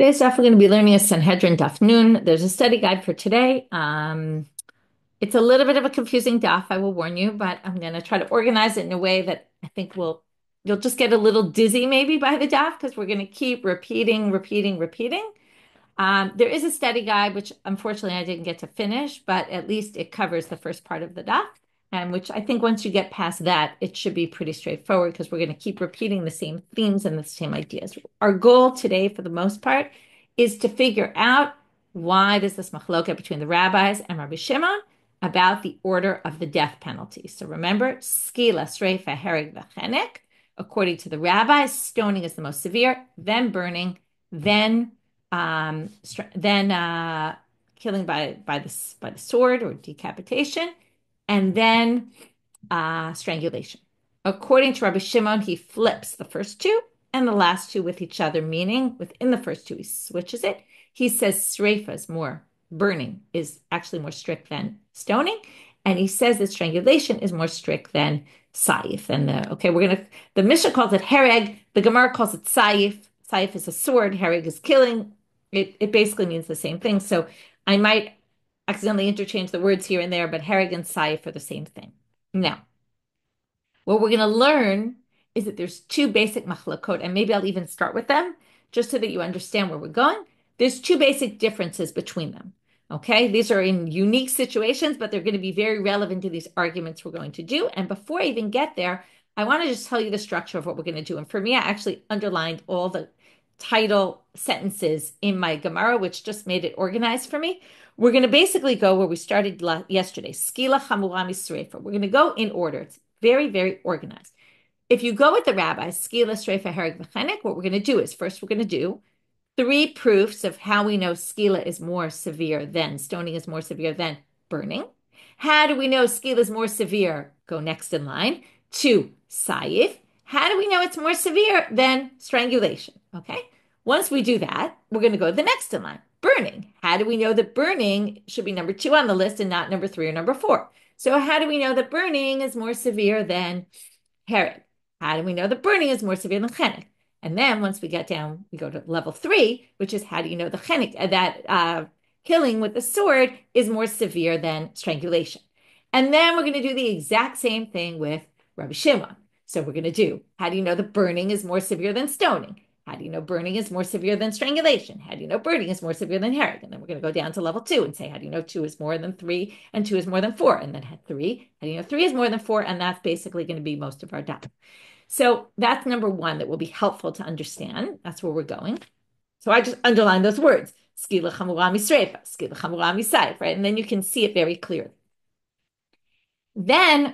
Today's daf, we're going to be learning a Sanhedrin daf nun. There's a study guide for today. It's a little bit of a confusing daf, I will warn you, but I'm going to try to organize it in a way that I think you'll just get a little dizzy maybe by the daf because we're going to keep repeating. There is a study guide, which unfortunately I didn't get to finish, but at least it covers the first part of the daf, and which I think once you get past that, it should be pretty straightforward because we're going to keep repeating the same themes and the same ideas. Our goal today, for the most part, is to figure out why there's this machloket between the rabbis and Rabbi Shimon about the order of the death penalty. So remember, skila, sreifa, hereg, v'chenek. According to the rabbis, stoning is the most severe, then burning, then killing by the sword or decapitation, and then strangulation. According to Rabbi Shimon, he flips the first two and the last two with each other, meaning within the first two, he switches it. He says sreifa is more, burning is actually more strict than stoning. And he says that strangulation is more strict than saif. And the Mishnah calls it hereg, the Gemara calls it saif. Saif is a sword, hereg is killing. It basically means the same thing. So I might accidentally interchange the words here and there, but hereg and saif are the same thing. Now, what we're going to learn is that there's two basic machlokot, and maybe I'll even start with them just so that you understand where we're going. There's two basic differences between them. Okay, these are in unique situations, but they're going to be very relevant to these arguments we're going to do. And before I even get there, I want to just tell you the structure of what we're going to do. And for me, I actually underlined all the title sentences in my Gemara, which just made it organized for me. We're going to basically go where we started yesterday. Skila chamura misreifa. We're going to go in order. It's very, very organized. If you go with the rabbis, skila, sreifa, hereg, v'chenek, what we're going to do is first we're going to do three proofs of how we know skila is more severe than stoning is more severe than burning. How do we know skila is more severe? Go next in line. Two, saif. How do we know it's more severe than strangulation? Okay. Once we do that, we're going to go to the next in line. Burning. How do we know that burning should be number two on the list and not number three or number four? So how do we know that burning is more severe than hereg? How do we know that burning is more severe than chenek? And then once we get down, we go to level three, which is how do you know the chenek, that killing with the sword is more severe than strangulation? And then we're going to do the exact same thing with Rabbi Shimon. So we're going to do, how do you know that burning is more severe than stoning? How do you know burning is more severe than strangulation? How do you know burning is more severe than hereg? And then we're going to go down to level two and say, how do you know two is more than three and two is more than four? And then three, how do you know three is more than four? And that's basically going to be most of our data. So that's number one that will be helpful to understand. That's where we're going. So I just underline those words. Skila chamura misreifa, skila chamura misaif, right? And then you can see it very clearly. Then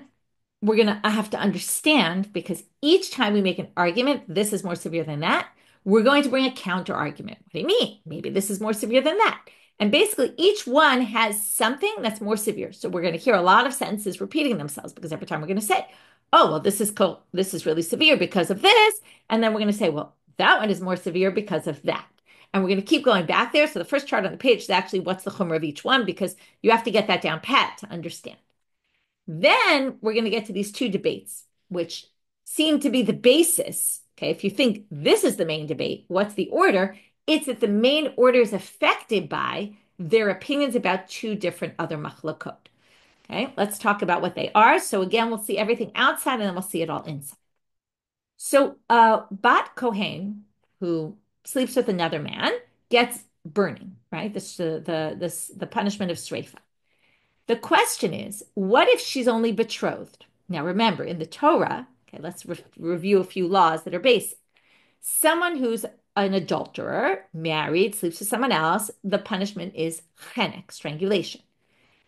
we're going to have to understand, because each time we make an argument, this is more severe than that, we're going to bring a counter argument. What do you mean? Maybe this is more severe than that. And basically, each one has something that's more severe. So we're going to hear a lot of sentences repeating themselves because every time we're going to say, oh, well, this is really severe because of this. And then we're going to say, well, that one is more severe because of that. And we're going to keep going back there. So the first chart on the page is actually what's the chumrah of each one, because you have to get that down pat to understand. Then we're going to get to these two debates, which seem to be the basis. Okay, if you think this is the main debate, what's the order? It's that the main order is affected by their opinions about two different other machlokot. Okay, let's talk about what they are. So again, we'll see everything outside and then we'll see it all inside. So bat kohen who sleeps with another man gets burning, right? The punishment of sreifa. The question is, what if she's only betrothed? Now remember, in the Torah, okay, let's review a few laws that are basic. Someone who's an adulterer, married, sleeps with someone else, the punishment is chenek, strangulation.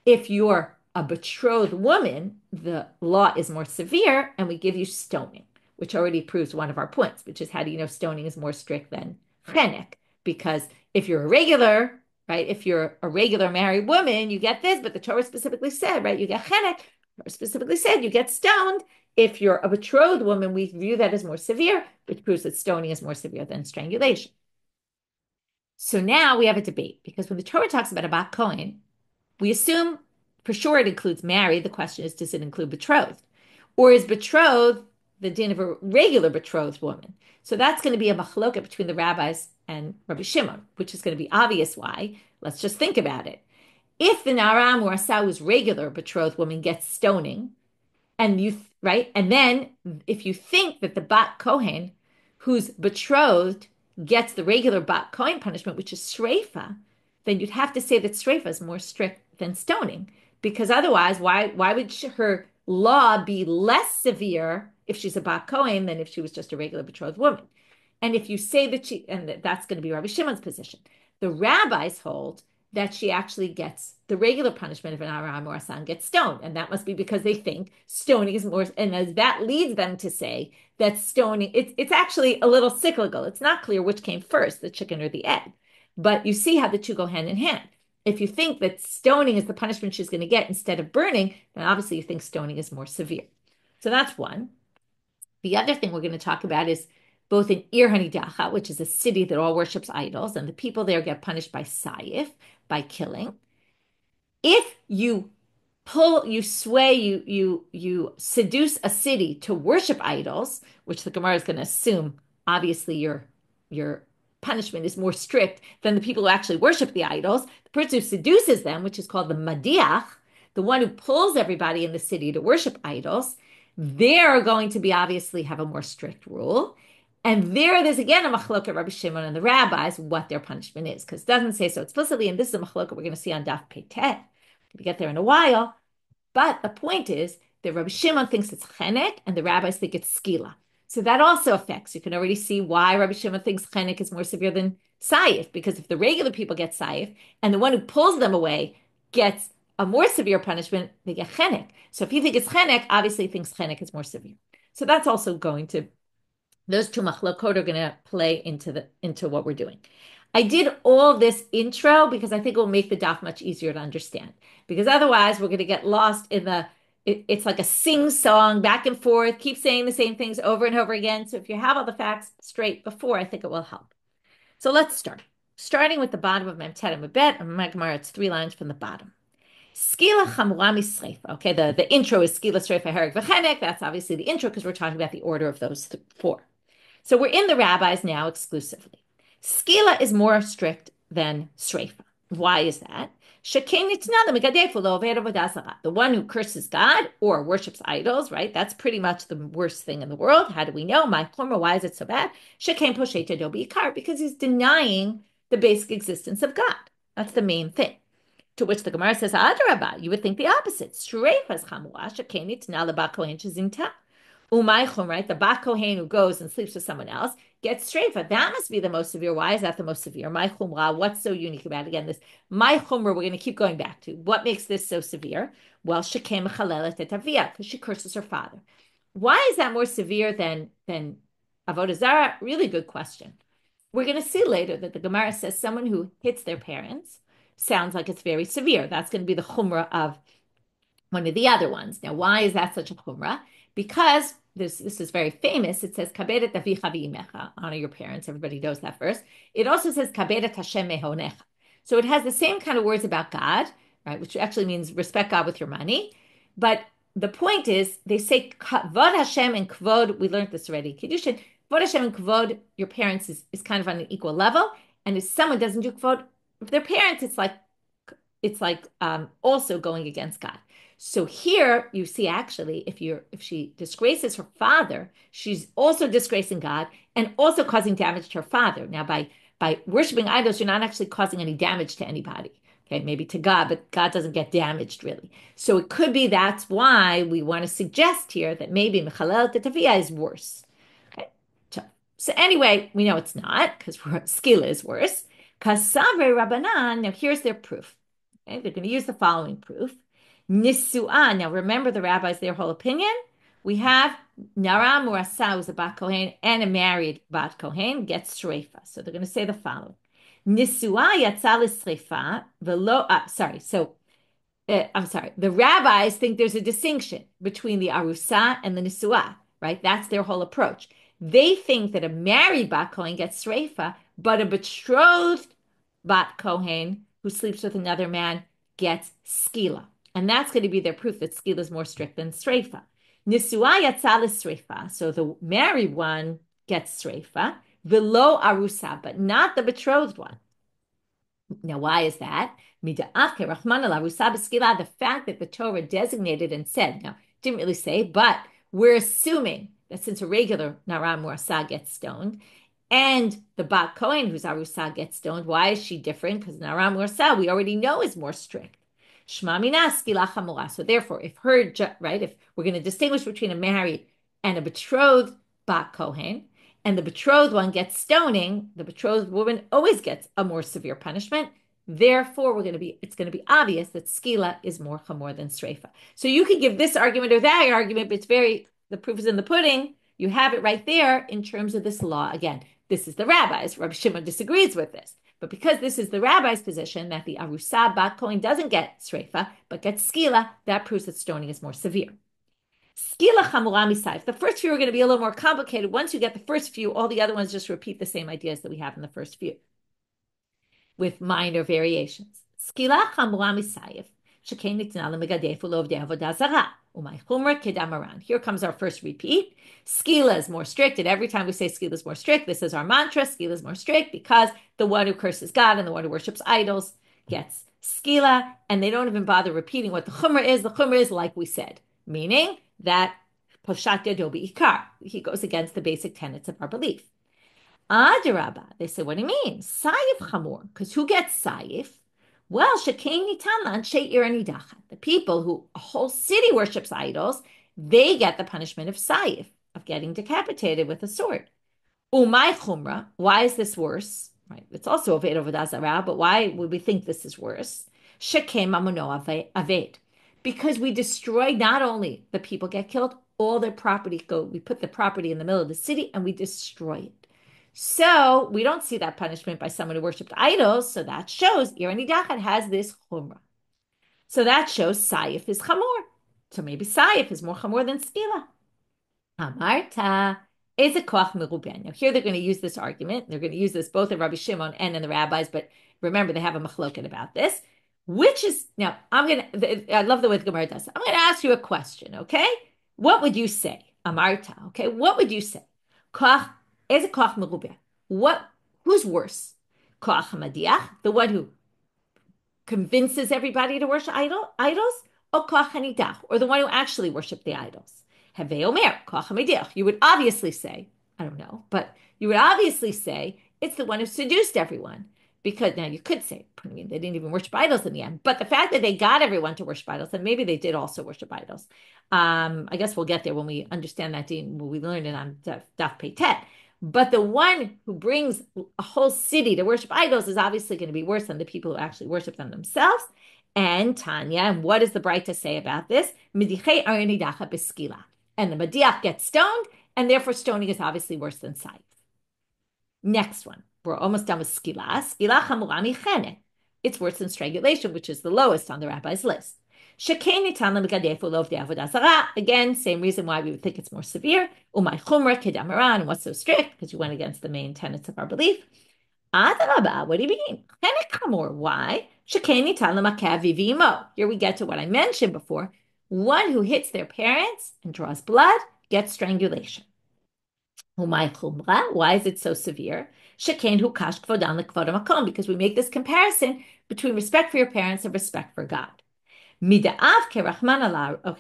If you're a betrothed woman, the law is more severe, and we give you stoning, which already proves one of our points, which is how do you know stoning is more strict than chenek? Because if you're a regular, right, if you're a regular married woman, you get this, but the Torah specifically said, right, you get chenek. The Torah specifically said you get stoned. If you're a betrothed woman, we view that as more severe, which proves that stoning is more severe than strangulation. So now we have a debate, because when the Torah talks about a bat kohen, we assume for sure it includes married. The question is, does it include betrothed? Or is betrothed the din of a regular betrothed woman. So that's going to be a machloket between the rabbis and Rabbi Shimon, which is going to be obvious why. Let's just think about it. If the Naram or Asahu's regular betrothed woman gets stoning, and right, and then if you think that the bat kohen who's betrothed gets the regular bat kohen punishment, which is shreifa, then you'd have to say that shreifa is more strict than stoning, because otherwise, why would her law be less severe if she's a bat kohen than if she was just a regular betrothed woman? And if you say that that's going to be Rabbi Shimon's position. The rabbis hold that she actually gets the regular punishment if an Aram or a son gets stoned. And that must be because they think stoning is more, and as that leads them to say that stoning, it's actually a little cyclical. It's not clear which came first, the chicken or the egg. But you see how the two go hand in hand. If you think that stoning is the punishment she's going to get instead of burning, then obviously you think stoning is more severe. So that's one. The other thing we're going to talk about is both in Ir Hanidacha, which is a city that all worships idols, and the people there get punished by Saif, by killing. If you sway, you seduce a city to worship idols, which the Gemara is going to assume, obviously your punishment is more strict than the people who actually worship the idols. The person who seduces them, which is called the Madiach, the one who pulls everybody in the city to worship idols, they're going to be obviously have a more strict rule. And there's again a machloket Rabbi Shimon and the rabbis what their punishment is, because it doesn't say so explicitly, and this is a machloket we're going to see on Daf Pei Tet. We get there in a while. But the point is that Rabbi Shimon thinks it's chenek, and the rabbis think it's skila. So that also affects. You can already see why Rabbi Shimon thinks chenek is more severe than saif, because if the regular people get saif, and the one who pulls them away gets a more severe punishment, they get chenek. So if you think it's chenek, obviously he thinks chenek is more severe. So that's also going to, those two machlokot are going to play into what we're doing. I did all this intro because I think it will make the daf much easier to understand. Because otherwise, we're going to get lost in it's like a sing-song back and forth, keep saying the same things over and over again. So if you have all the facts straight before, I think it will help. So let's start. Starting with the bottom of Memtet and Mebet, and Gemara, it's 3 lines from the bottom. Skila chamura misreifa. Okay, the intro is skila sreifa hereg v'chenek. That's obviously the intro because we're talking about the order of those 4. So we're in the rabbis now exclusively. Skila is more strict than sreifa. Why is that? The one who curses God or worships idols, right? That's pretty much the worst thing in the world. How do we know? Why is it so bad? Because he's denying the basic existence of God. That's the main thing. To which the Gemara says, Adrabah, you would think the opposite. Right? The bat kohen who goes and sleeps with someone else gets streifa. That must be the most severe. Why is that the most severe? My chumra, what's so unique about it? Again, this my chumra, we're going to keep going back to. What makes this so severe? Well, shekem chalelet et aviyah, because she curses her father. Why is that more severe than avodah zarah? Really good question. We're going to see later that the Gemara says someone who hits their parents sounds like it's very severe. That's going to be the chumra of one of the other ones. Now, why is that such a chumra? Because this is very famous. It says kaberet avicha v'imecha, honor your parents. Everybody knows that verse. It also says kaberet Hashem mehonecha. So it has the same kind of words about God, right? Which actually means respect God with your money. But the point is, they say kvod Hashem and kvod. We learned this already. Kiddushin, kvod Hashem and kvod. Your parents is kind of on an equal level. And if someone doesn't do kvod with their parents, it's like also going against God. So here you see actually if she disgraces her father, she's also disgracing God and also causing damage to her father. Now by worshiping idols, you're not actually causing any damage to anybody. Okay, maybe to God, but God doesn't get damaged really. So it could be that's why we want to suggest here that maybe Mechalel Tetaviyah is worse. Okay, so anyway, we know it's not because Skila is worse. Kasavre Rabbanan. Now here's their proof. Okay, they're going to use the following proof. Nisu'ah. Now remember the rabbis, their whole opinion. We have Nara Murasa, who's a bat kohen, and a married bat kohen gets shreifa. So they're going to say the following. Nisu'ah yatzal shreifa velo. The rabbis think there's a distinction between the arusa and the nisu'ah, right? That's their whole approach. They think that a married bat kohen gets shreifa, but a betrothed bat kohen who sleeps with another man gets skila. And that's going to be their proof that skila is more strict than streifa. Nisua yatsa l'sreifa. So the married one gets sreifa, velo arusa, but not the betrothed one. Now, why is that? The fact that the Torah designated and said, now, didn't really say, but we're assuming that since a regular Naram Murasa gets stoned, and the Bat Kohen, who's Arusa, gets stoned, why is she different? Because Naram Murasa, we already know, is more strict. Shma mina skila chamura. So therefore, if we're going to distinguish between a married and a betrothed Bat Kohen, and the betrothed one gets stoning, the betrothed woman always gets a more severe punishment. Therefore, it's going to be obvious that skila is more chamor than streifa. So you could give this argument or that argument, but the proof is in the pudding. You have it right there in terms of this law. Again, this is the rabbis. Rabbi Shimon disagrees with this. But because this is the rabbi's position that the arusa bat kohen doesn't get streifa, but gets skila, that proves that stoning is more severe. Skila chamura misayif. The first few are going to be a little more complicated. Once you get the first few, all the other ones just repeat the same ideas that we have in the first few, with minor variations. Skila chamura misayif. Here comes our first repeat. Skila is more strict, and every time we say skila is more strict, this is our mantra. Skila is more strict because the one who curses God and the one who worships idols gets skila, and they don't even bother repeating what the chumrah is. The chumrah is like we said, meaning that poshat yado be'ikar. He goes against the basic tenets of our belief. Adarabba, they say, what do you mean? Sayif chamor, because who gets sayif? Well, shekein nitan l'anshei ir nidachat. The people who a whole city worships idols, they get the punishment of sayif, of getting decapitated with a sword. Umay chumra, why is this worse? Right, it's also aved avodah zarah, but why would we think this is worse? Shekem mamono aved, because we destroy not only the people get killed, all their property we put the property in the middle of the city and we destroy it. So we don't see that punishment by someone who worshipped idols. So that shows Ir Nidachat has this chumrah. So that shows Sayif is chamor. So maybe Sayif is more chamor than Skila. Amarta is a koach meruben. Now here they're going to use this argument. They're going to use this both in Rabbi Shimon and in the rabbis. But remember, they have a machloket about this. Which is, now I love the way the Gemara does it. I'm going to ask you a question, okay? What would you say? Amarta, okay? What would you say? Koach is a koach merubeh. Who's worse? Koach hamadiach, the one who convinces everybody to worship idols, or koach hanidach, or the one who actually worshiped the idols? Havei omer, koach hamadiach. You would obviously say, I don't know, but you would obviously say it's the one who seduced everyone. Because now you could say, I mean, they didn't even worship idols in the end. But the fact that they got everyone to worship idols, and maybe they did also worship idols. I guess we'll get there when we understand that when we learn it on Daf Pei Tet. But the one who brings a whole city to worship idols is obviously going to be worse than the people who actually worship them themselves. And Tanya, and what does the Braita say about this? And the Madiach gets stoned, and therefore stoning is obviously worse than Saif. Next one. We're almost done with skila. Skila chamura michenek. It's worse than strangulation, which is the lowest on the rabbi's list. Again, same reason why we would think it's more severe. Umay chumra kedamaran. What's so strict? Because you went against the main tenets of our belief. Adarabba, what do you mean? Chenek chamor. Why? Here we get to what I mentioned before. One who hits their parents and draws blood gets strangulation. Why is it so severe? Because we make this comparison between respect for your parents and respect for God. Okay,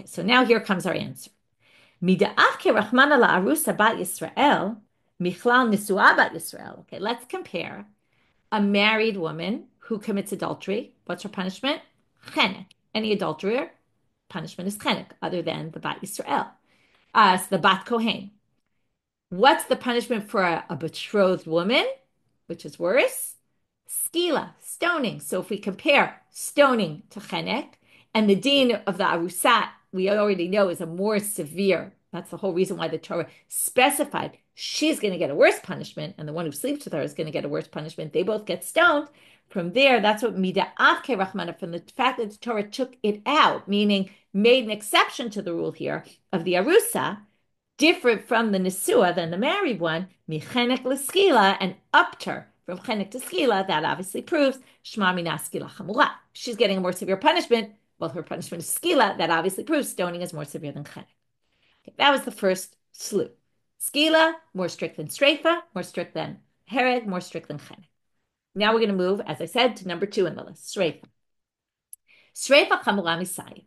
so now here comes our answer. Okay, let's compare a married woman who commits adultery. What's her punishment? Chenek. Any adulterer, punishment is chenek, other than the Bat Yisrael. So the Bat Kohen. What's the punishment for a betrothed woman, which is worse? Skila, stoning. So if we compare stoning to chenek, and the deen of the arusat, we already know is a more severe. That's the whole reason why the Torah specified she's going to get a worse punishment, and the one who sleeps with her is going to get a worse punishment. They both get stoned. From there, that's what mida avke rachmana, from the fact that the Torah took it out, meaning made an exception to the rule here of the arusa, different from the Nesua than the married one, michenek l'skila, and upped her from chenek to skila. That obviously proves shma mina skila chamura. She's getting a more severe punishment. Well, her punishment is skila. That obviously proves stoning is more severe than chenek. Okay, that was the first slew. Skila, more strict than streifa, more strict than hereg, more strict than chenek. Now we're going to move, as I said, to number 2 in the list, streifa. Streifa chamura misayif.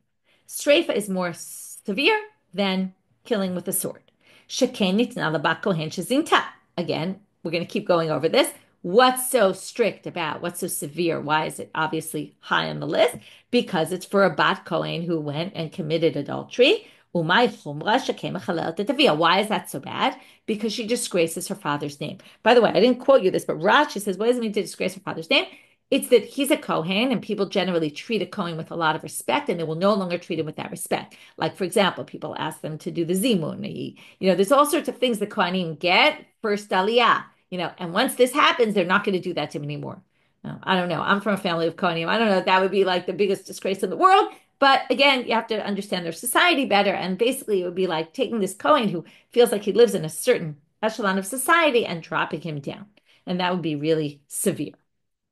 Streifa is more severe than killing with a sword. Sheken nitna lebat kohen shezinta. Again, we're going to keep going over this. What's so strict about? What's so severe? Why is it obviously high on the list? Because it's for a bat kohen who went and committed adultery. Why is that so bad? Because she disgraces her father's name. By the way, I didn't quote you this, but Rashi says, what does it mean to disgrace her father's name? It's that he's a kohen, and people generally treat a kohen with a lot of respect, and they will no longer treat him with that respect. Like, for example, people ask them to do the zimun. There's all sorts of things the kohanim get first aliyah. And once this happens, they're not going to do that to him anymore. No, I don't know. I'm from a family of kohanim. I don't know if that would be like the biggest disgrace in the world. But again, you have to understand their society better. And basically, it would be like taking this kohen who feels like he lives in a certain echelon of society and dropping him down. And that would be really severe.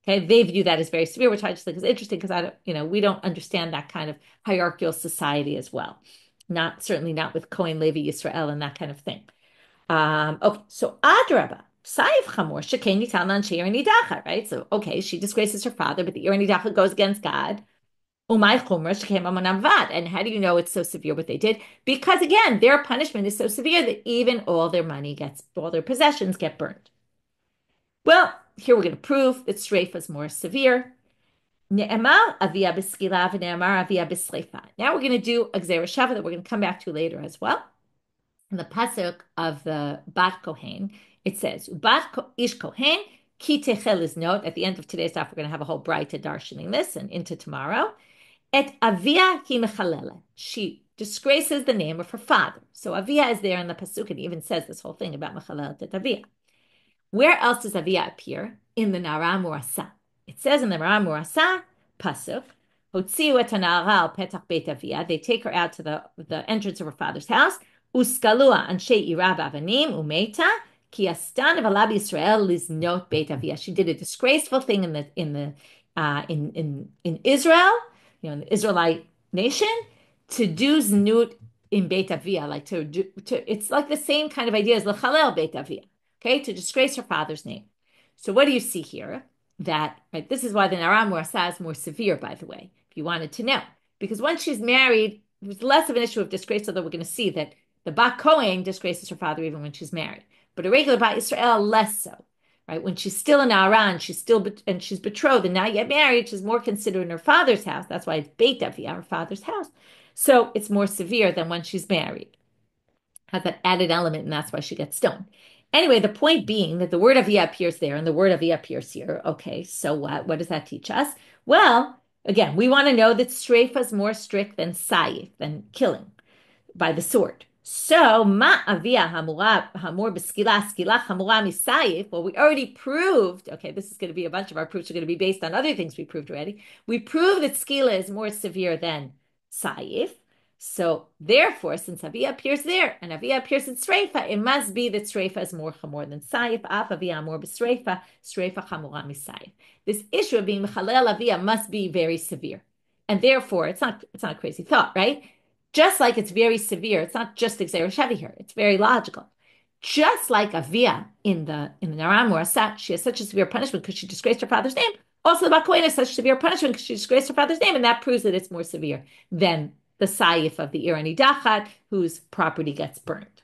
Okay, they view that as very severe, which I just think is interesting because we don't understand that kind of hierarchical society as well. Certainly not with Kohen Levi Yisrael and that kind of thing. Okay, so Adraba, Saif Chamor, Shekeni Talan Sheir Nidacha, right? So okay, she disgraces her father, but the Ir Nidacha goes against God. Umay Chomer Shekem Amonavad. And how do you know it's so severe what they did? Because again, their punishment is so severe that even all their possessions get burned. Well, here we're going to prove that streifa is more severe. Ne'emar avia b'skila v'ne'emar avia b'sreifa. Now we're going to do a gzera shava that we're going to come back to later as well. In the pasuk of the bat kohen, it says, "Bat ish kohen ki techel is note." At the end of today's stuff, we're going to have a whole bright darshaning this and into tomorrow. Et avia hi mechalele. She disgraces the name of her father. So avia is there in the pasuk. It even says this whole thing about mechalele et avia. Where else does Avia appear? In the Nara Murasa. It says in the Nara Murasa, Pasuk, Hotziu et Nara al petach beit Avia. They take her out to the entrance of her father's house. Uskalua anshe irab avanim umeta ki astan v'alab Yisrael liznot beit Avia. She did a disgraceful thing in Israel, in the Israelite nation, to do znut in beit Avia, like to it's like the same kind of idea as lechalel beit Avia. Okay, to disgrace her father's name. So what do you see here? This is why the Nara Murasa is more severe, by the way, if you wanted to know. Because once she's married, there's less of an issue of disgrace, although we're going to see that the Bat Kohen disgraces her father even when she's married. But a regular Bat Yisrael, less so. Right? When she's still in Aran, she's betrothed and not yet married, she's more considered in her father's house. That's why it's Beit Avia, her father's house. So it's more severe than when she's married. Has that added element, and that's why she gets stoned. Anyway, the point being that the word avia appears there and the word avia appears here. Okay, so what? What does that teach us? Well, again, we want to know that streifa is more strict than sayif, than killing by the sword. So, ma avia hamur b'skila skila hamura misayif. Well, we already proved, okay, this is going to be a bunch of our proofs are going to be based on other things we proved already. We proved that skila is more severe than sayif. So therefore, since Avia appears there and Avia appears in Streifa, it must be that Streifa is more chamor than Saif. Af Avia more b'Streifa, Streifa chamura misayif. This issue of being mechalel Avia must be very severe, and therefore it's not a crazy thought, right? Just like it's very severe, it's not just Gzera Shavi here; it's very logical. Just like Avia in the Nara Murasa, she has such a severe punishment because she disgraced her father's name. Also, the Bat Kohen has such severe punishment because she disgraced her father's name, and that proves that it's more severe than the sayif of the Ir Nidachat, whose property gets burned.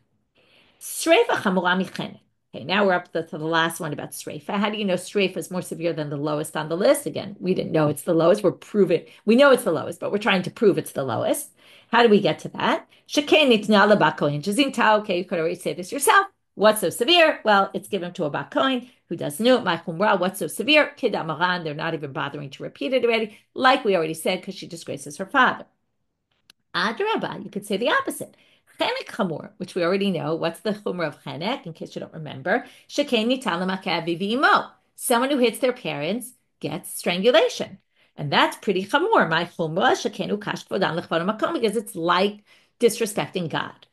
Streifa chamura michenek. Okay, now we're up to the last one about streifa. How do you know streifa is more severe than the lowest on the list? Again, we didn't know it's the lowest. We know it's the lowest, but we're trying to prove it's the lowest. How do we get to that? Sheken nitna lebat kohen shezinta. Okay, you could already say this yourself. What's so severe? Well, it's given to a bat kohen who does know my chumrah. What's so severe? Kid amaran. They're not even bothering to repeat it already, like we already said, because she disgraces her father. Adraba, you could say the opposite. Chenek chamur, which we already know. What's the chumrah of chenek, in case you don't remember? Sheken nitan l'makeh v'imo. Someone who hits their parents gets strangulation. And that's pretty chamur. My chumrah, shekenu kash kvodan l'chvod makom, because it's like disrespecting God.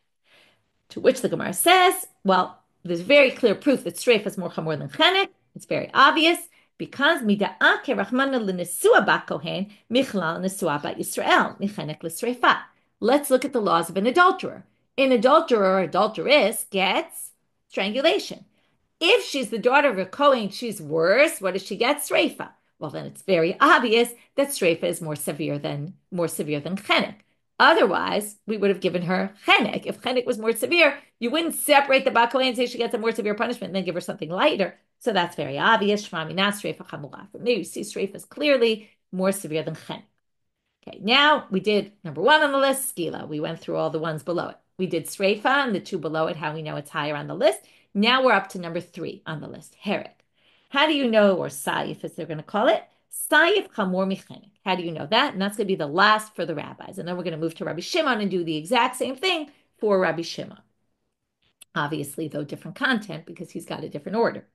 To which the Gemara says, well, there's very clear proof that streifa is more chamur than chenek. It's very obvious. Because mida'ah kerachmana l'nesua bat kohen michlal nesua bat Yisrael michenek l'streifa. Let's look at the laws of an adulterer. An adulterer or adulteress gets strangulation. If she's the daughter of a kohen, she's worse. What does she get? Sreifa. Well, then it's very obvious that sreifa is more severe than chenek. Otherwise, we would have given her chenek. If chenek was more severe, you wouldn't separate the bat kohen and say she gets a more severe punishment and then give her something lighter. So that's very obvious. Shmami na sreifa chamura. From there, you see sreifa is clearly more severe than chenek. Okay, now we did number 1 on the list, skila. We went through all the ones below it. We did sreifa and the 2 below it, how we know it's higher on the list. Now we're up to number 3 on the list, herek. How do you know, or saif as they're going to call it, saif chamor michenek. How do you know that? And that's going to be the last for the rabbis. And then we're going to move to Rabbi Shimon and do the exact same thing for Rabbi Shimon. Obviously, though different content because he's got a different order.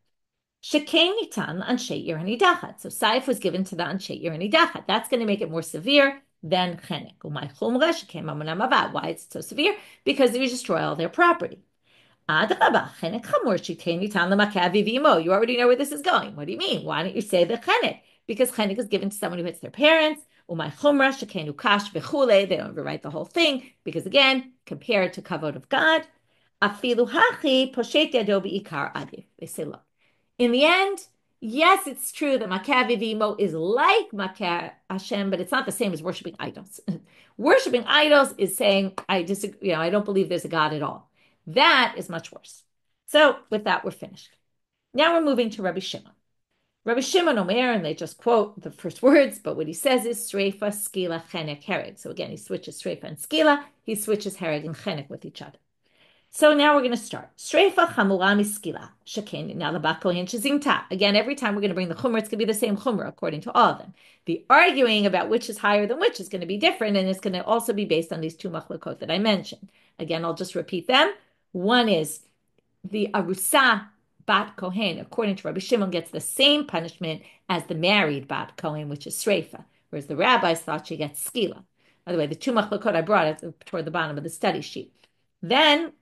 Shekain nitan anshe ir hanidachat. So saif was given to the anshe ir hanidachat. That's going to make it more severe than chenek. Umay chumra shekain mamonam avad. Why it's so severe? Because they destroy all their property. Adrabah chenek chamor shekain nitan lemakav v'imo. You already know where this is going. What do you mean? Why don't you say the chenek? Because chenek is given to someone who hits their parents. Umay chumra shekain ukash v'chule. They don't rewrite the whole thing because again, compared to kavod of God, afilu hachi poshet yado beikar adif. They say, look. In the end, yes, it's true that Makah Vivimo is like Makah Hashem, but it's not the same as worshiping idols. Worshiping idols is saying, I disagree, I don't believe there's a God at all. That is much worse. So with that, we're finished. Now we're moving to Rabbi Shimon. Rabbi Shimon Omer, and they just quote the first words, but what he says is Sreifa, Skila, Chenek, Hereg. So again, he switches Sreifa and Skila, he switches Hereg and Chenek with each other. So now we're going to start. Sreifa chamura miskila shekain now the bat kohen shezimta. Again, every time we're going to bring the chumrah, it's going to be the same chumrah according to all of them. The arguing about which is higher than which is going to be different, and it's going to also be based on these 2 machlokot that I mentioned. Again, I'll just repeat them. One is the arusa bat kohen, according to Rabbi Shimon, gets the same punishment as the married bat kohen, which is sreifa, whereas the rabbis thought she gets skila. By the way, the 2 machlokot I brought it toward the bottom of the study sheet. Then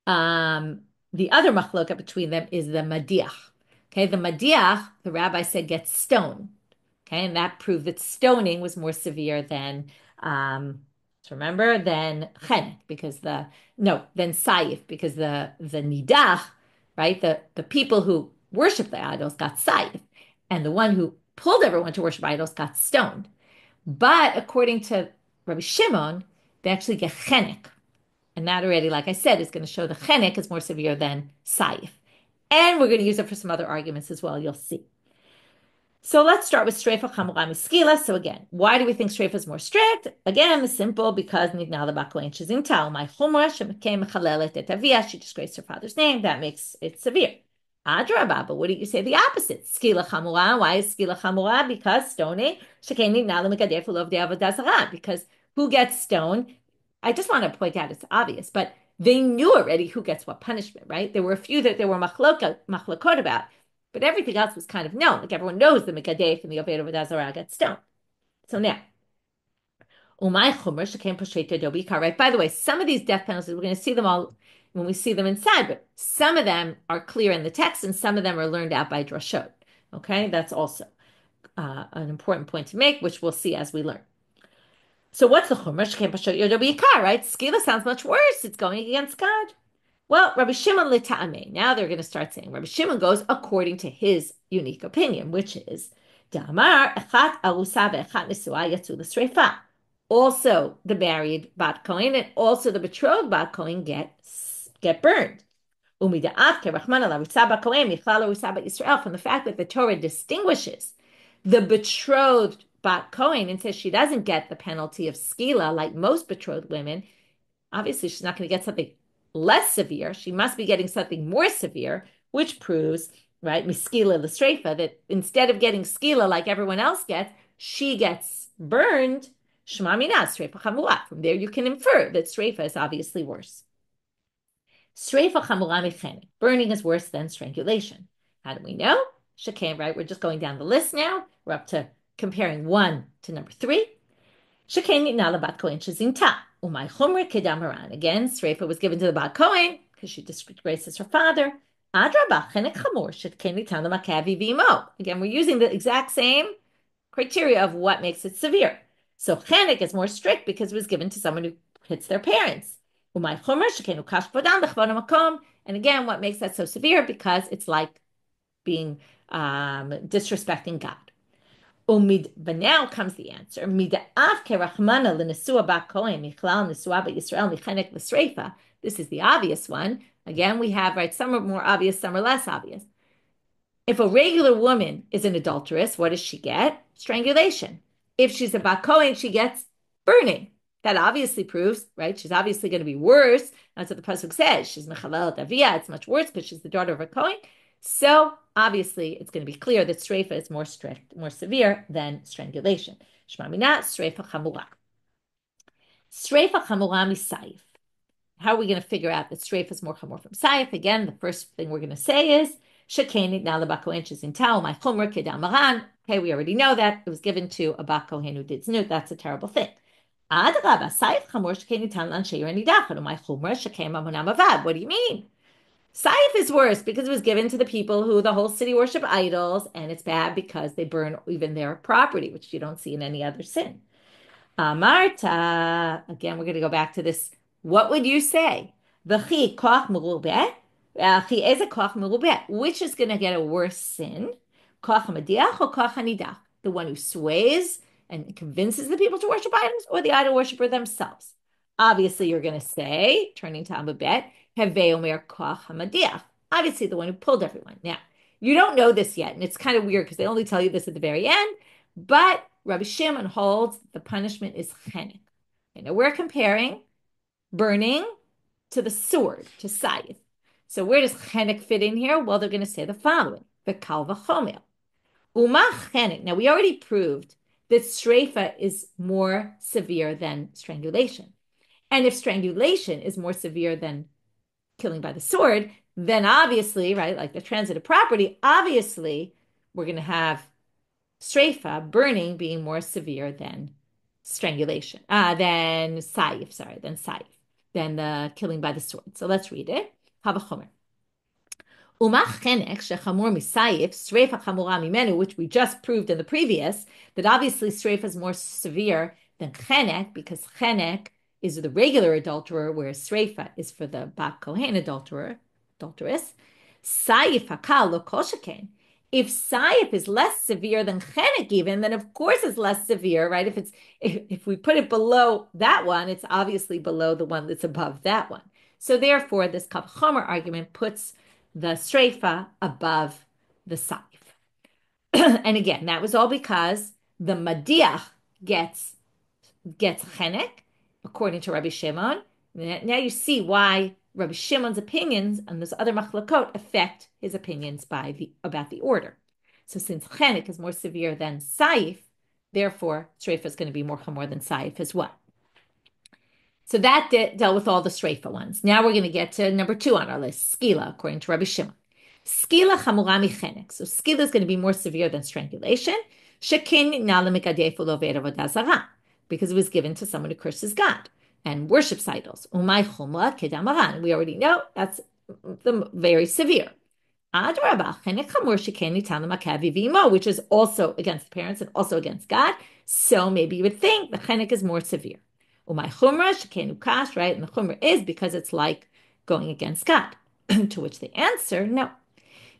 the other machloka between them is the madiach. Okay, the madiach, the rabbi said, gets stoned. Okay, and that proved that stoning was more severe than, remember, than chenek, because than saif, because the nidach, right, the people who worship the idols got saif, and the one who pulled everyone to worship idols got stoned. But according to Rabbi Shimon, they actually get chenek. And that already, like I said, is going to show the chenek is more severe than saif. And we're going to use it for some other arguments as well, you'll see. So let's start with streifa chamura miskila. So again, why do we think streifa is more strict? Again, it's simple, because nidna the kohen shezinta my chumra shemekei mechalelet et avia. She disgraced her father's name. That makes it severe. Adrabah, but what do you say the opposite? Skila chamura. Why is skila chamura? Because stoning shekei nidna lemekadeh fulov de avodah zarah. Because who gets stoned? I just want to point out it's obvious, but they knew already who gets what punishment, right? There were a few that there were machlokot about, but everything else was kind of known. Like everyone knows the Mekadef and the Oved Avodah Zarah get stoned. So now, Umay Chomer Shekem Poshet Dobikar, right? By the way, some of these death penalties, we're going to see them all when we see them inside, but some of them are clear in the text and some of them are learned out by drashot. Okay, that's also an important point to make, which we'll see as we learn. So what's the chumash? Right? Skila sounds much worse. It's going against God. Well, Rabbi Shimon l'ta'amei. Now they're going to start saying Rabbi Shimon goes according to his unique opinion, which is Damar echat arusa ve'echat nesua yatzu l'sreifa. Also, the married bat kohen and also the betrothed bat kohen get burned. From the fact that the Torah distinguishes the betrothed bat kohen and says she doesn't get the penalty of skila like most betrothed women, obviously she's not going to get something less severe. She must be getting something more severe, which proves, right, miskila l'streifa, that instead of getting skila like everyone else gets, she gets burned. Shema mina streifa chamura. From there you can infer that streifa is obviously worse. Streifa chamura mechenek. Burning is worse than strangulation. How do we know? Shekain, right? We're just going down the list now. We're up to comparing 1 to number 3. Shekain nitna lebat kohen shezinta. Umay chumra kedamaran. Again, streifa was given to the bat kohen because she disgraces her father. Adrabah chenek chamor shekain nitna lemakavi v'imo. Again, we're using the exact same criteria of what makes it severe. So chenek is more strict because it was given to someone who hits their parents. And again, what makes that so severe? Because it's like being disrespecting God. But now comes the answer. This is the obvious one. Again, we have, right, some are more obvious, some are less obvious. If a regular woman is an adulteress, what does she get? Strangulation. If she's a kohen, she gets burning. That obviously proves, right? She's obviously going to be worse. That's what the pasuk says. She's mechalela avia. It's much worse because she's the daughter of a kohen. So obviously, it's going to be clear that streifa is more strict, more severe than strangulation. Shema mina streifa chamura. Streifa chamura misayif. How are we going to figure out that streifa is more chamur from sayif? Again, the first thing we're going to say is shekenit now the bakohen in tau my chumra kedam maran. Okay, we already know that it was given to a bakohen who did znut. That's a terrible thing. Adraba sayif chamur shekenit tan lan sheir nidachad my chumra shekem amonam avad. What do you mean? Sayif is worse because it was given to the people who the whole city worship idols, and it's bad because they burn even their property, which you don't see in any other sin. Amarta. Again, we're going to go back to this. What would you say? Which is going to get a worse sin? Koch hamadiach or koch hanidach? The one who sways and convinces the people to worship idols, or the idol worshiper themselves? Obviously, you're going to say, turning to Amabet, Hevei omer koch hamadiach. Obviously, the one who pulled everyone. Now, you don't know this yet, and it's kind of weird because they only tell you this at the very end, but Rabbi Shimon holds the punishment is chenek. Okay, now we're comparing burning to the sword, to sayif. So where does chenek fit in here? Well, they're going to say the following: the kal v'chomer. Uma chenek. Now we already proved that streifa is more severe than strangulation, and if strangulation is more severe than killing by the sword, then obviously, right, like the transitive property, obviously we're going to have streifa, burning, being more severe than strangulation, than sayif, than the killing by the sword. So let's read it. Havachomer. Umach chenek shechamur misayif streifa chamura mimenu, which we just proved in the previous, that obviously streifa is more severe than chenek, because chenek is the regular adulterer, whereas streifa is for the bat kohen adulteress. Sayif hakal lo kol sheken. If sayif is less severe than chenek even, then of course it's less severe, right? If we put it below that one, it's obviously below the one that's above that one. So therefore, this kal v'chomer argument puts the streifa above the sayif. And again, that was all because the madiach gets chenek, according to Rabbi Shimon. Now you see why Rabbi Shimon's opinions and those other machlokot affect his opinions about the order. So since chenek is more severe than sayif, therefore streifa is going to be more chamor than sayif as well. So that dealt with all the streifa ones. Now we're going to get to number 2 on our list, skila, according to Rabbi Shimon. Skila chamura michenek. So skila is going to be more severe than strangulation. Shekin nala mikadef ulover avodah zarah, because it was given to someone who curses God and worships idols. Umay chumra kedamaran. We already know that's very severe. Adrabah chenek chamur sheken nitan l'makav v'imo, which is also against the parents and also against God. So maybe you would think the chenek is more severe. Umay chumra sheken ukash, right? And the chumra is because it's like going against God. To which the answer, no.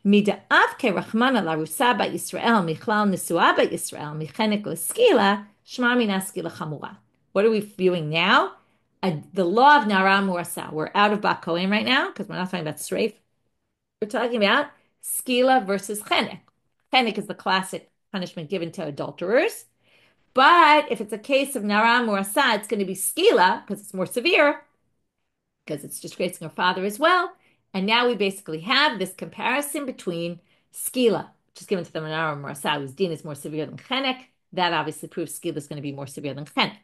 Mida'av kerachmana larusa ba Yisrael michlal nisua ba Yisrael michenek l'skila shma mina skila chamura. What are we viewing now? The law of nara murasa. We're out of bat kohen right now because we're not talking about streif. We're talking about skila versus chenek. Chenek is the classic punishment given to adulterers. But if it's a case of nara murasa, it's going to be skila because it's more severe, because it's disgracing her father as well. And now we basically have this comparison between skila, which is given to the nara murasa, whose din is more severe than chenek. That obviously proves skila is going to be more severe than chenek.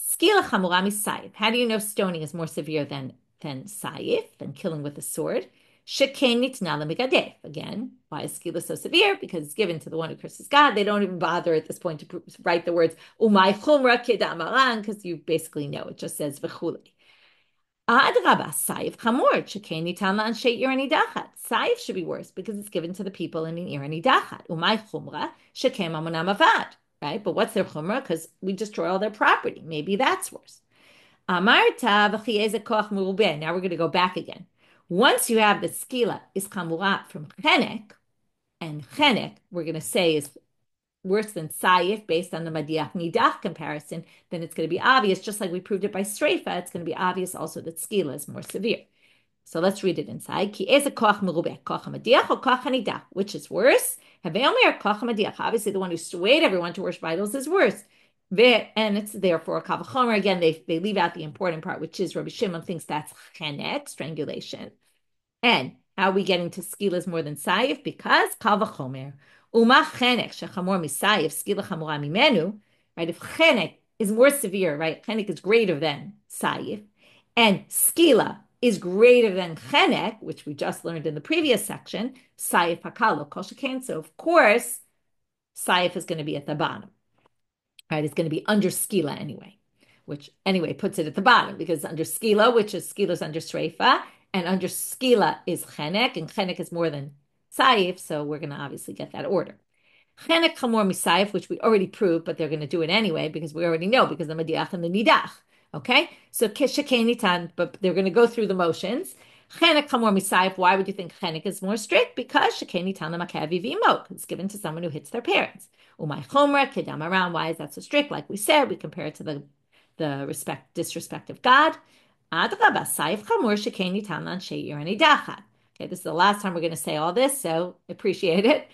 Skila chamura misayif. How do you know stoning is more severe than sayif, than killing with a sword? Sheken nitna l'migadef. Again, why is skila so severe? Because it's given to the one who curses God. They don't even bother at this point to write the words umay chumra kedamaran, because you basically know it just says v'chuli. Adrabah sayif chamur sheken nitan la'anshei ir nidachat. Sayif should be worse because it's given to the people in an ir nidachat. Umay chumra sheken amonam avad. Right? But what's their chumrah? Because we destroy all their property. Maybe that's worse. Amarta v'chiyeze koch merubeh. Now we're going to go back again. Once you have the skila is chamurat from chenek, and chenek, we're going to say is worse than sayif based on the madiach nidach comparison, then it's going to be obvious, just like we proved it by streifa, it's going to be obvious also that skila is more severe. So let's read it inside. Ki eze koch merubeh, koch hamadiach or koch hanidach? Which is worse? Haveomer koch hamadiach. Obviously, the one who swayed everyone to worship idols is worse. And it's therefore a kavachomer. Again, they leave out the important part, which is Rabbi Shimon thinks that's chenek, strangulation. And how are we getting to skilas more than sayif? Because kavachomer. Uma chenek shechamor misayif skila chamora mimenu. Right? If chenek is more severe, right? Chenek is greater than sayif, and skila is greater than chenek, which we just learned in the previous section. Sayif hakalo kol shekain. So of course, sayif is going to be at the bottom. Right? It's going to be under skila anyway, which anyway puts it at the bottom because under skila, which is skila's under streifa, and under skila is chenek, and chenek is more than sayif, so we're going to obviously get that order. Chenek chamor misayif, which we already proved, but they're going to do it anyway because we already know because the madiach and the nidach. Okay, so keshekenitan, but they're going to go through the motions. Chenek chamor misayif. Why would you think chenek is more strict? Because shekenitan lemakavi v'imot. It's given to someone who hits their parents. Umay chomra kedam aram. Why is that so strict? Like we said, we compare it to the disrespect of God. Okay, this is the last time we're going to say all this, so appreciate it.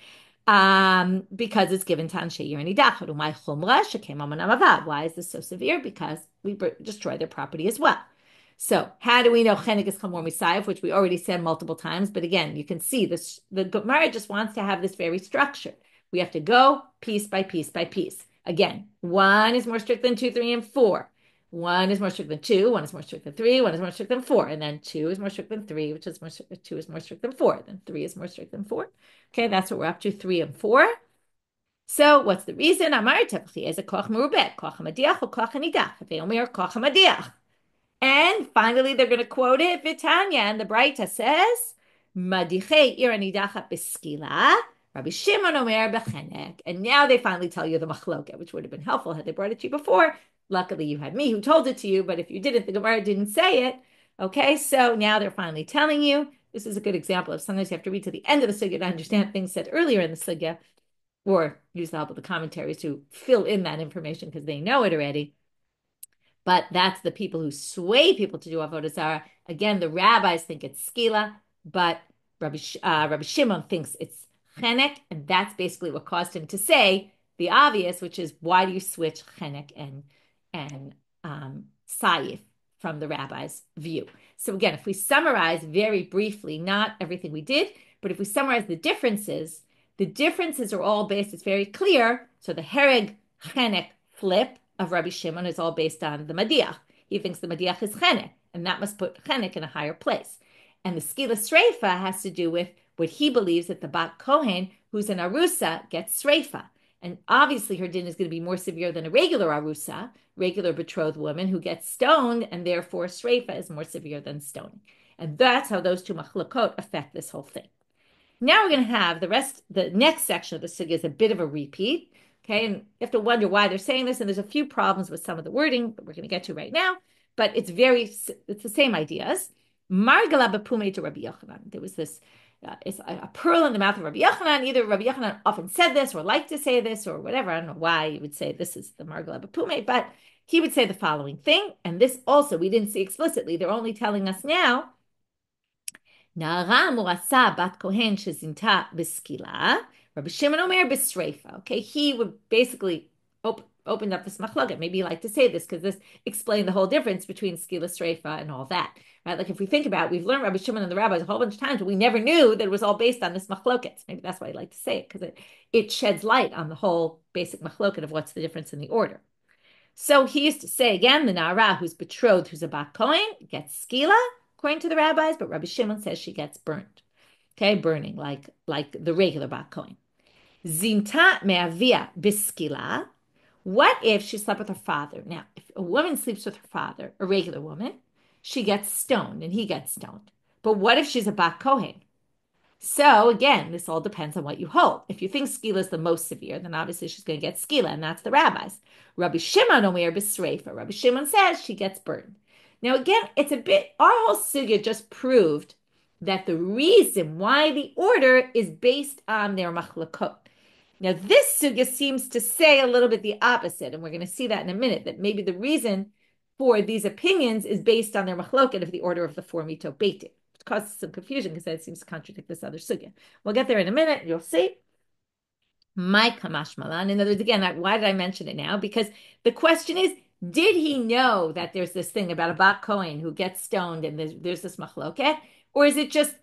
Because it's given to Anshe Yir and Idachad. Why is this so severe? Because we destroy their property as well. So how do we know chenek is chamor misayif, which we already said multiple times? But again, you can see this. The Gemara just wants to have this very structure. We have to go piece by piece by piece. Again, 1 is more strict than 2, 3, and 4. 1 is more strict than 2, 1 is more strict than 3, 1 is more strict than 4, and then 2 is more strict than 3, which is 2 is more strict than 4, then 3 is more strict than 4. Okay, that's what we're up to, 3 and 4. So what's the reason? And finally, they're going to quote it, Vitanya, and the Braita says, Madiche iranidacha beskila, Rabbi Shimon omer bechenek. And now they finally tell you the machloket, which would have been helpful had they brought it to you before. Luckily, you had me who told it to you, but if you didn't, the Gemara didn't say it. Okay, so now they're finally telling you. This is a good example of sometimes you have to read to the end of the sugya to understand things said earlier in the sugya, or use the help of the commentaries to fill in that information because they know it already. But that's the people who sway people to do avodah zarah. Again, the rabbis think it's skila, but Rabbi Shimon thinks it's chenek, and that's basically what caused him to say the obvious, which is why do you switch chenek and sayif from the rabbi's view? So again, if we summarize very briefly, not everything we did, but if we summarize the differences are all based, it's very clear. So the hereg chenek flip of Rabbi Shimon is all based on the madiach. He thinks the madiach is chenek, and that must put chenek in a higher place. And the skila sreifa has to do with what he believes that the bat kohen, who's an arusa, gets sreifa. And obviously her din is going to be more severe than a regular arusa, regular betrothed woman who gets stoned, and therefore sreifa is more severe than stoning. And that's how those two machlokot affect this whole thing. Now we're going to have the next section of the sugya is a bit of a repeat. Okay, and you have to wonder why they're saying this, and there's a few problems with some of the wording that we're going to get to right now, but it's the same ideas. Margala bepume to Rabbi Yochanan. There was this, it's a pearl in the mouth of Rabbi Yochanan. Either Rabbi Yochanan often said this or liked to say this or whatever. I don't know why he would say this is the Margala bepume, but he would say the following thing, and this also we didn't see explicitly. They're only telling us now. Na'ara murasa bat kohen shezinta beskila. Rabbi Shimon omer b'sreifa. Okay, he would basically opened up this machloket. Maybe you like to say this because this explained the whole difference between skila sreifa and all that, right? Like if we think about it, we've learned Rabbi Shimon and the rabbis a whole bunch of times, but we never knew that it was all based on this machloket. Maybe that's why I like to say it because it sheds light on the whole basic machloket of what's the difference in the order. So he used to say again, the na'ara who's betrothed, who's a bat kohen, gets skila according to the rabbis, but Rabbi Shimon says she gets burned. Okay, burning like the regular bat kohen. Zinta me'avia biskila. What if she slept with her father? Now, if a woman sleeps with her father, a regular woman, she gets stoned and he gets stoned. But what if she's a bat kohen? So again, this all depends on what you hold. If you think skila is the most severe, then obviously she's going to get skila, and that's the rabbis. Rabbi Shimon omer b'sreifa. Rabbi Shimon says she gets burned. Now, again, it's a bit, our whole sugya just proved that the reason why the order is based on their machlokot. Now, this sugya seems to say a little bit the opposite, and we're going to see that in a minute, that maybe the reason for these opinions is based on their machloket of the order of the four mito beitin, which causes some confusion because that seems to contradict this other sugya. We'll get there in a minute, you'll see. My kamash malan. In other words, again, why did I mention it now? Because the question is, did he know that there's this thing about a bat kohen who gets stoned and there's this machloket? Or is it just,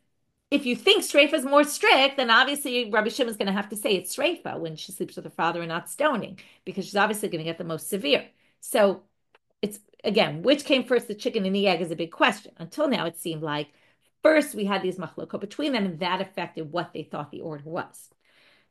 if you think streifa is more strict, then obviously Rabbi Shimon is going to have to say it's streifa when she sleeps with her father and not stoning, because she's obviously going to get the most severe. So it's, again, which came first, the chicken and the egg, is a big question. Until now, it seemed like first we had these machlokot between them, and that affected what they thought the order was.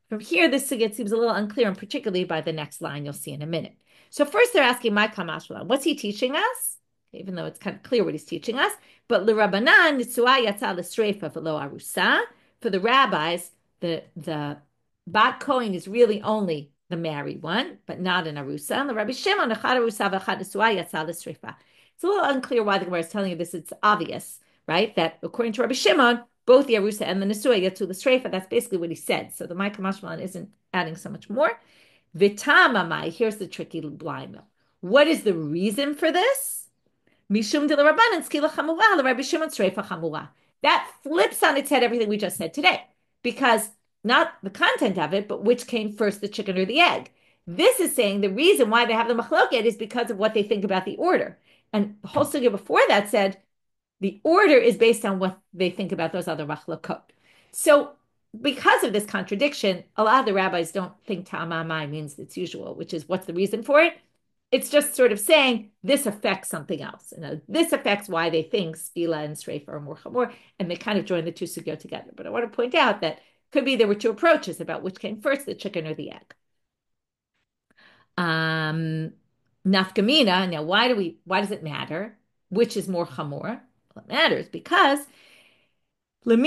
From here, this sugya seems a little unclear, and particularly by the next line you'll see in a minute. So first they're asking, my kamashla, what's he teaching us? Even though it's kind of clear what he's teaching us. But l'Rabbanan, nitzua yatsa l'streifa v'lo arusa. For the rabbis, the bat kohen is really only the married one, but not an arusa. And the Rabbi Shimon, echad arusa v'echad nitzua yatsa l'streifa. It's a little unclear why the Gemara is telling you this. It's obvious, right? That according to Rabbi Shimon, both the arusa and the nesua yatsu l'streifa. That's basically what he said. So the my kamashlan isn't adding so much more. Vitamamai, here's the tricky line though. What is the reason for this? Mishum de Rabbanit skila chamura, the Rabbi Shimon streifa chamura. That flips on its head everything we just said today, because not the content of it, but which came first, the chicken or the egg. This is saying the reason why they have the machloket is because of what they think about the order. And the whole sugya before that said the order is based on what they think about those other machlokot. So because of this contradiction, a lot of the rabbis don't think ta'amamai means its usual, which is what's the reason for it? It's just sort of saying this affects something else. This affects why they think skila and streifa are more chamor, and they kind of join the two sugyot together. But I want to point out that could be there were two approaches about which came first, the chicken or the egg. Nafkamina. Now, why does it matter? Which is more chamor? Well, it matters because if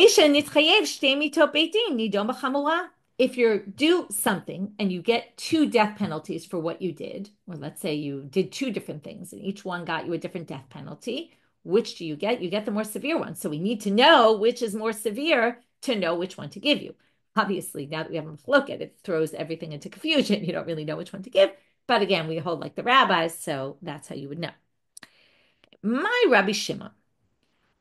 you do something and you get two death penalties for what you did, or let's say you did two different things and each one got you a different death penalty, which do you get? You get the more severe one. So we need to know which is more severe to know which one to give you. Obviously, now that we have a look at it, it throws everything into confusion. You don't really know which one to give. But again, we hold like the rabbis, so that's how you would know. My Rabbi Shimon.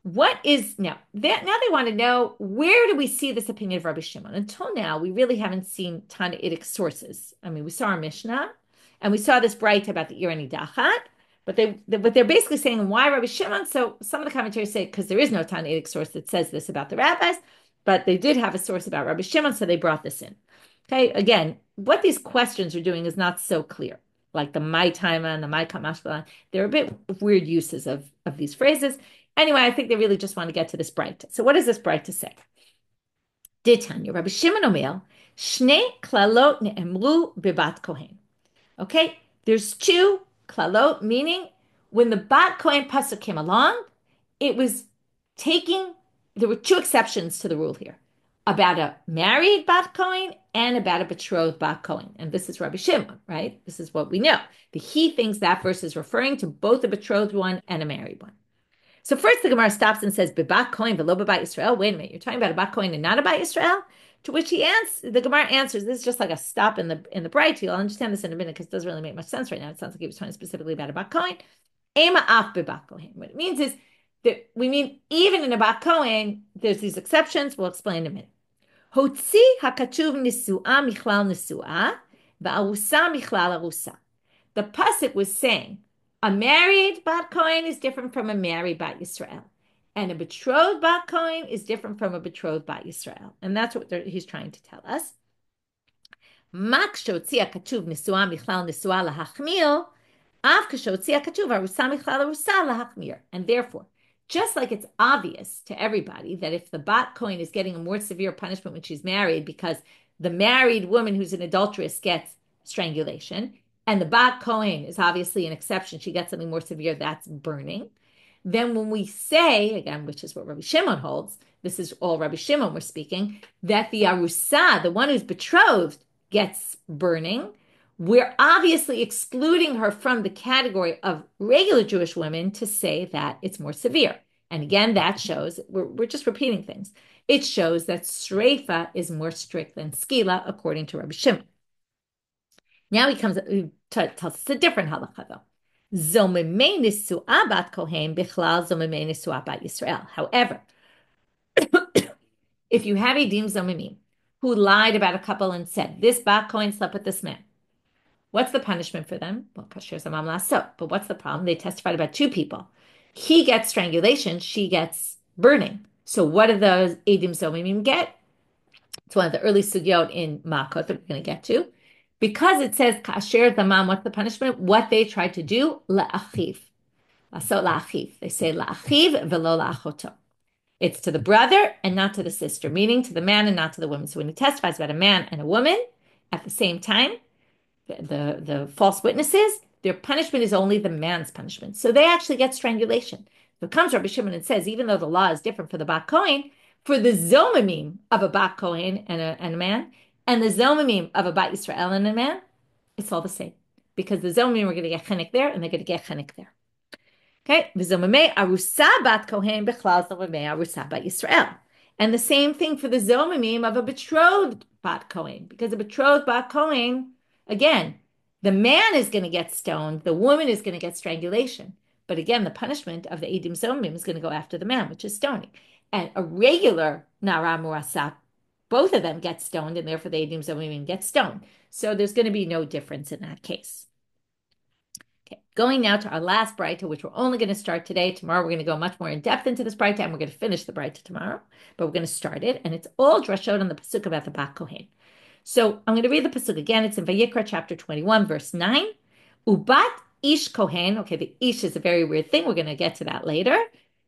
What is now they want to know, where do we see this opinion of Rabbi Shimon? Until now, we really haven't seen Tanaitic sources. I mean, we saw our Mishnah and we saw this bright about the Irani Dachat, but they're basically saying why Rabbi Shimon. So some of the commentators say because there is no Tanaitic source that says this about the rabbis, but they did have a source about Rabbi Shimon, so they brought this in. Okay, again, what these questions are doing is not so clear. Like the my taima and the my kamashbalan, they're a bit weird uses of these phrases. Anyway, I think they really just want to get to this bright. So what does this bright to say? Ditanya, Rabbi Shimon Omer, Shnei klalot ne'emru bebat kohen. Okay, there's two klalot, meaning when the bat kohen pasuk came along, it was there were two exceptions to the rule here, about a married bat kohen and about a betrothed bat kohen. And this is Rabbi Shimon, right? This is what we know. He thinks that verse is referring to both a betrothed one and a married one. So first the Gemara stops and says, "Bebat kohen v'lo bebat Yisrael." Wait a minute, you're talking about a bat kohen and not a bat Yisrael? To which the Gemara answers, this is just like a stop in the bright. You'll understand this in a minute because it doesn't really make much sense right now. It sounds like he was talking specifically about a bat kohen. Ema af bebat kohen. What it means is that we mean even in a bat kohen, there's these exceptions. We'll explain in a minute. Hotzi hakatuv nisu'a michlal nisu'a va'arusa michlal arusa. The pasuk was saying, a married bat kohen is different from a married bat Yisrael. And a betrothed bat kohen is different from a betrothed bat Yisrael. And that's what he's trying to tell us. Mak shotzia katuv nisua michlal nisua lahachmir, av kashotzia katuv arusa michlal arusa lahachmir. And therefore, just like it's obvious to everybody that if the bat kohen is getting a more severe punishment when she's married because the married woman who's an adulteress gets strangulation, and the bat kohen is obviously an exception, she gets something more severe, that's burning. Then when we say, again, which is what Rabbi Shimon holds, this is all Rabbi Shimon we're speaking, that the arusa, the one who's betrothed, gets burning, we're obviously excluding her from the category of regular Jewish women to say that it's more severe. And again, that shows, we're just repeating things. It shows that Sreifa is more strict than Skila, according to Rabbi Shimon. Now he tells us a different halacha, though. Zomimei nisu'a bat kohen bichlal zomimei nisu'a bat Yisrael. However, if you have Edim Zomimim who lied about a couple and said, this bat kohen slept with this man, what's the punishment for them? Well, kasher zamam lasot. But what's the problem? They testified about two people. He gets strangulation, she gets burning. So what do those Edim Zomimim get? It's one of the early sugyot in Makot that we're going to get to. Because it says kasher zamam, what's the punishment? What they tried to do, la'achiv. Lasot la'achiv. They say la'achiv velo la'achoto. It's to the brother and not to the sister, meaning to the man and not to the woman. So when he testifies about a man and a woman at the same time, the false witnesses, their punishment is only the man's punishment. So they actually get strangulation. So comes Rabbi Shimon and says, even though the law is different for the bat kohen, for the zomimim of a bat kohen and a man, and the zomimim of a bat Yisrael and a man, it's all the same. Because the zomimim are going to get chenek there, and they're going to get chenek there. Okay, v'zomimei arusa bat kohen bechlal zomimei arusa bat Yisrael. And the same thing for the zomimim of a betrothed bat kohen, because a betrothed bat kohen, again, the man is going to get stoned, the woman is going to get strangulation. But again, the punishment of the Edim Zomimim is going to go after the man, which is stoning. And a regular Nara Murasa, both of them get stoned, and therefore the Edim Zomimim get stoned. So there's going to be no difference in that case. Okay, going now to our last Braita, which we're only going to start today. Tomorrow we're going to go much more in depth into this Braita, and we're going to finish the Braita tomorrow. But we're going to start it, and it's all drashot on the pasuk about the bat kohen. So I'm going to read the pasuk again. It's in Vayikra chapter 21, verse 9. Ubat ish kohen. Okay, the ish is a very weird thing. We're going to get to that later,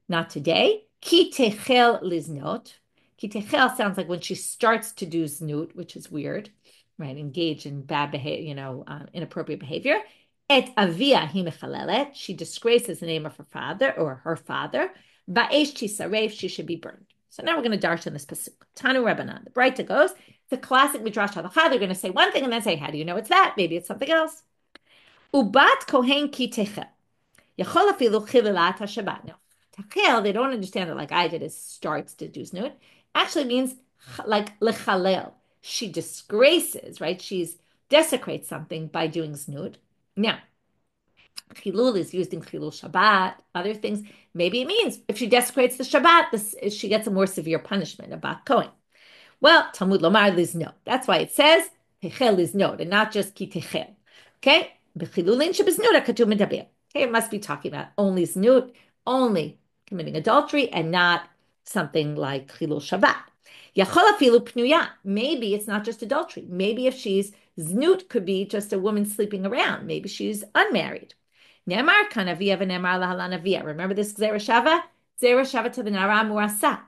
not today. Ki techel liznot. Ki techel sounds like when she starts to do znut, which is weird, right? Engage in bad behavior, inappropriate behavior. Et avia hi mechalelet. She disgraces the name of her father or her father. Ba'esh tisaref. She should be burned. So now we're going to darshan this pasuk. Tanu Rabbanan. The Braita goes. The classic midrash halacha. They're going to say one thing and then say, "How do you know it's that? Maybe it's something else." Ubat kohen ki techel. Yachol afilu chilelat haShabbat. Now, techel, they don't understand it like I did. It starts to do znut. Actually means like lechalel. She disgraces, right? She's desecrates something by doing znut. Now, chilul is used in chilul Shabbat, other things. Maybe it means if she desecrates the Shabbat, she gets a more severe punishment, a bat kohen. Well, Talmud lomar liznot. That's why it says techel liznot and not just ki techel. Okay? B'chilulin shebeznut katuv medaber. Okay, it must be talking about only znut, only committing adultery, and not something like chilul Shabbat. Yachol afilu pnuya. Maybe it's not just adultery. Maybe if she's znut, could be just a woman sleeping around. Maybe she's unmarried. Ne'emar kan avia v'ne'emar lahalan avia. Remember this Zera Shava? Zera Shava to the Nara Murasa.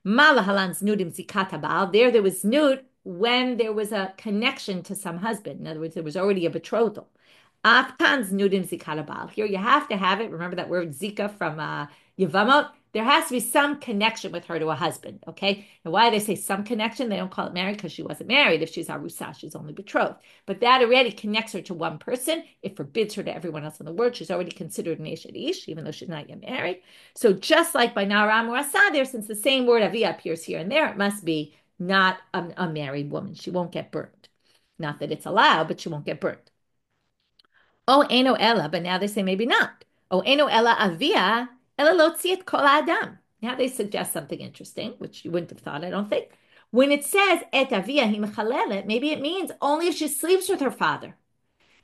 Ma lahalan znudim zikat habal. There was znut when there was a connection to some husband. In other words, there was already a betrothal. Aftan znudim zikat habal. Here you have to have it. Remember that word zika from Yevamot? There has to be some connection with her to a husband, okay? And why they say some connection? They don't call it married because she wasn't married. If she's arusa, she's only betrothed. But that already connects her to one person. It forbids her to everyone else in the world. She's already considered an ish, even though she's not yet married. So just like by Nara Murasa there, since the same word avia appears here and there, it must be not a married woman. She won't get burned. Not that it's allowed, but she won't get burned. Oh, eno ella, but now they say maybe not. Oh, eno ella avia. Now they suggest something interesting, which you wouldn't have thought, I don't think. When it says et avia hi mechalelet, maybe it means only if she sleeps with her father.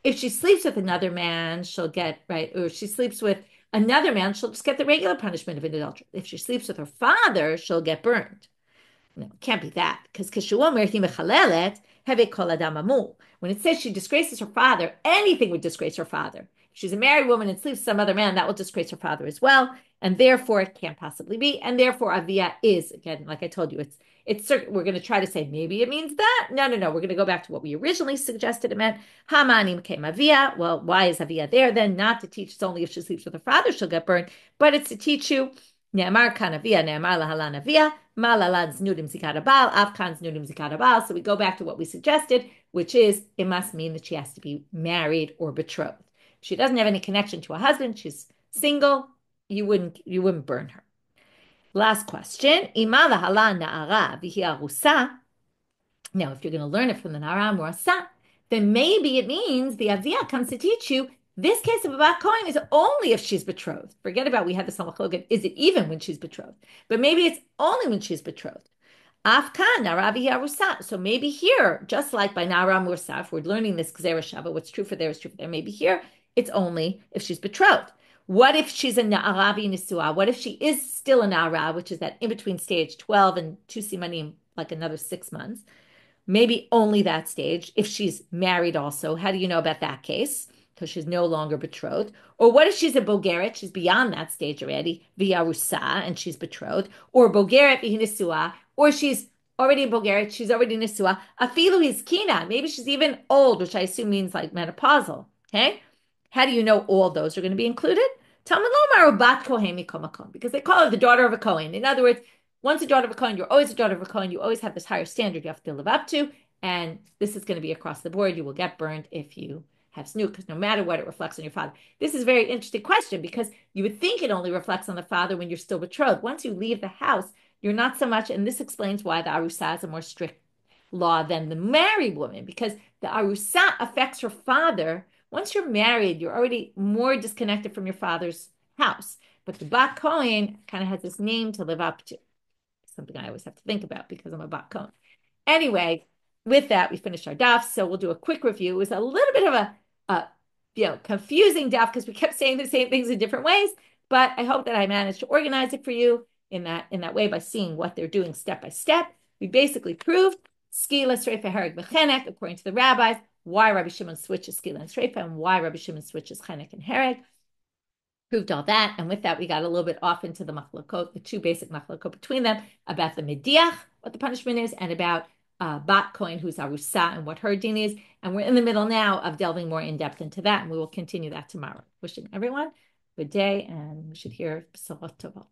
If she sleeps with another man, she'll get, right, or if she sleeps with another man, she'll just get the regular punishment of an adultery. If she sleeps with her father, she'll get burned. No, it can't be that, because when it says she disgraces her father, anything would disgrace her father. If she's a married woman and sleeps with some other man, that will disgrace her father as well, and therefore it can't possibly be, and therefore avia is, again, like I told you, it's we're going to try to say maybe it means that. No, we're going to go back to what we originally suggested it meant. Hamanim came avia. Well, why is avia there then? Not to teach it's only if she sleeps with her father she'll get burned, but it's to teach you ne'amar kan avia, ne'amar lahalan avia, Malalad znudim zikat abal, avkan znudim zikat abal. So we go back to what we suggested, which is it must mean that she has to be married or betrothed. If she doesn't have any connection to a husband, she's single, you wouldn't burn her. Last question. Ima lahala na'ara v'hi arusa. Now, if you're going to learn it from the Na'ara Murasa, then maybe it means the Aviyah comes to teach you this case of a bat kohen is only if she's betrothed. Forget about we had this on Machloket. Is it even when she's betrothed? But maybe it's only when she's betrothed. Afkan Naravi Arusa. So maybe here, just like by Nara Mursa, if we're learning this Gzera Shava, what's true for there is true for there. Maybe here it's only if she's betrothed. What if she's a Na'aravi Nisua? What if she is still a Na'ara, which is that in between stage 12 and 2 Simanim, like another 6 months? Maybe only that stage. If she's married also, how do you know about that case? Because she's no longer betrothed. Or what if she's a bogeret? She's beyond that stage already, via rusa, and she's betrothed. Or bogeret v'hinisua, or she's already a bogeret, she's already nisua. Afilu his kina. Maybe she's even old, which I assume means like menopausal. Okay? How do you know all those are going to be included? Talmud lomar bat kohen mikomakom, because they call her the daughter of a kohen. In other words, once a daughter of a kohen, you're always a daughter of a kohen. You always have this higher standard you have to live up to. And this is going to be across the board. You will get burned if you have snoot, because no matter what, it reflects on your father. This is a very interesting question because you would think it only reflects on the father when you're still betrothed. Once you leave the house, you're not so much. And this explains why the arusa is a more strict law than the married woman, because the arusa affects her father. Once you're married, you're already more disconnected from your father's house. But the bat kohen kind of has this name to live up to. Something I always have to think about because I'm a bat kohen. Anyway, with that, we finished our daf. So we'll do a quick review. It was a little bit of a confusing daf because we kept saying the same things in different ways. But I hope that I managed to organize it for you in that way by seeing what they're doing step by step. We basically proved skila streifa hereg v'chenek according to the rabbis, why Rabbi Shimon switches skila and streifa and why Rabbi Shimon switches chenek and hereg. Proved all that, and with that, we got a little bit off into the machlokot, the two basic machlokot between them, about the mediach, what the punishment is, and about bat kohen, who's arusa, and what her din is. And we're in the middle now of delving more in depth into that, and we will continue that tomorrow. Wishing everyone a good day, and we should hear b'sorot tovot.